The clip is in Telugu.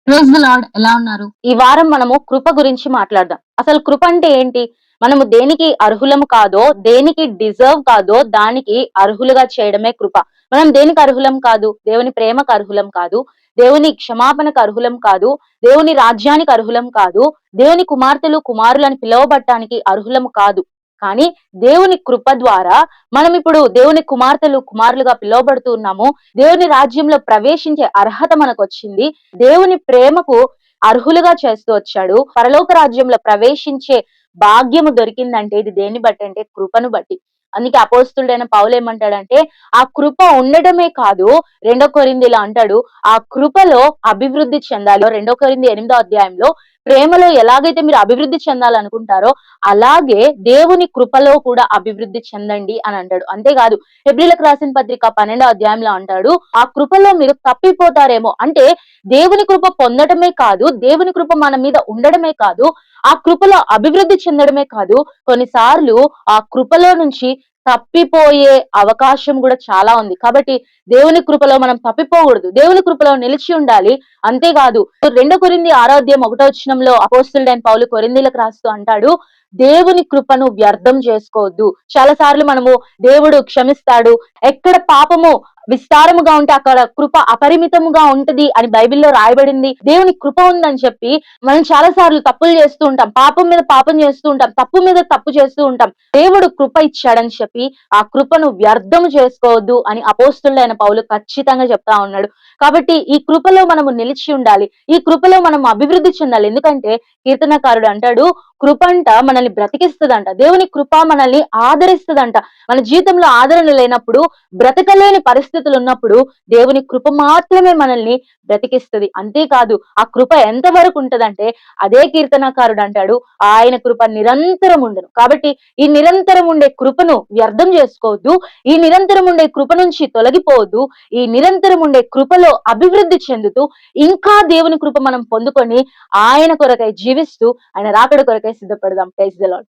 Praise the lord. ఎలా ఉన్నారు? ఈ వారం మనము కృప గురించి మాట్లాడదాం. అసలు కృప అంటే ఏంటి? మనము దేనికి అర్హులము కాదో, దేనికి డిజర్వ్ కాదో దానికి అర్హులుగా చేయడమే కృప. మనం దేనికి అర్హులం కాదు? దేవుని ప్రేమకు అర్హులం కాదు. దేవుని క్షమాపణకు అర్హులం కాదు. దేవుని రాజ్యానికి అర్హులం కాదు. దేవుని కుమార్తెలు, కుమారులని పిలువబడటానికి అర్హులము కాదు. కానీ దేవుని కృప ద్వారా మనం ఇప్పుడు దేవుని కుమార్తెలు, కుమారులుగా పిలువబడుతూ ఉన్నాము. దేవుని రాజ్యంలో ప్రవేశించే అర్హత మనకొచ్చింది. దేవుని ప్రేమకు అర్హులుగా చేస్తూ వచ్చాడు. పరలోక రాజ్యంలో ప్రవేశించే భాగ్యము దొరికిందంటే ఇది దేన్ని బట్టి అంటే కృపను బట్టి. అందుకే అపోస్తులుడైన పౌలు ఏమంటాడంటే ఆ కృప ఉండడమే కాదు, 2 కొరింథీలో అంటాడు ఆ కృపలో అభివృద్ధి చెందాలి. 2 కొరింథీ 8వ అధ్యాయంలో ప్రేమలో ఎలాగైతే మీరు అభివృద్ధి చెందాలనుకుంటారో అలాగే దేవుని కృపలో కూడా అభివృద్ధి చెందండి అని అంటాడు. అంతేకాదు హెబ్రీలకు రాసిన పత్రిక 12వ అధ్యాయంలో అంటాడు ఆ కృపలో మీరు తప్పిపోతారేమో అంటే దేవుని కృప పొందడమే కాదు, దేవుని కృప మన మీద ఉండడమే కాదు, ఆ కృపలో అభివృద్ధి చెందడమే కాదు, కొన్నిసార్లు ఆ కృపలో నుంచి తప్పిపోయే అవకాశం కూడా చాలా ఉంది. కాబట్టి దేవుని కృపలో మనం తప్పిపోకూడదు. దేవుని కృపలో నిలిచి ఉండాలి. అంతేకాదు 2 కొరింథీ 6వ అధ్యాయం 1వ వచనంలో అపోస్తలుడైన పౌలు కొరింథీలకు రాస్తూ అంటాడు దేవుని కృపను వ్యర్థం చేసుకోవద్దు. చాలా సార్లు మనము దేవుడు క్షమిస్తాడు, ఎక్కడ పాపము విస్తారముగా ఉంటే అక్కడ కృప అపరిమితముగా ఉంటది అని బైబిల్లో రాయబడింది. దేవుని కృప ఉందని చెప్పి మనం చాలా సార్లు తప్పులు చేస్తూ ఉంటాం. పాపం మీద పాపం చేస్తూ ఉంటాం. తప్పు మీద తప్పు చేస్తూ ఉంటాం. దేవుడు కృప ఇచ్చాడని చెప్పి ఆ కృపను వ్యర్థం చేసుకోవద్దు అని అపోస్తులుడైన పౌలు ఖచ్చితంగా చెప్తా ఉన్నాడు. కాబట్టి ఈ కృపలో మనము నిలిచి ఉండాలి. ఈ కృపలో మనం అభివృద్ధి చెందాలి. ఎందుకంటే కీర్తనకారుడు అంటాడు కృపంట మనల్ని బ్రతికిస్తదంట. దేవుని కృప మనల్ని ఆదరిస్తదంట. మన జీవితంలో ఆదరణ లేనప్పుడు, బ్రతకలేని పరిస్థితులు ఉన్నప్పుడు దేవుని కృప మాత్రమే మనల్ని బ్రతికిస్తది. అంతేకాదు ఆ కృప ఎంత వరకు ఉంటదంటే అదే కీర్తనకారుడు అంటాడు ఆయన కృప నిరంతరం ఉండును. కాబట్టి ఈ నిరంతరం ఉండే కృపను వ్యర్థం చేసుకోవద్దు. ఈ నిరంతరం ఉండే కృప నుంచి తొలగిపోవద్దు. ఈ నిరంతరం ఉండే కృపలో అభివృద్ధి చెందుతూ ఇంకా దేవుని కృప మనం పొందుకొని ఆయన కొరకై జీవిస్తూ ఆయన రాకడ కొరకై సిద్ధపడదాం. Praise the lord.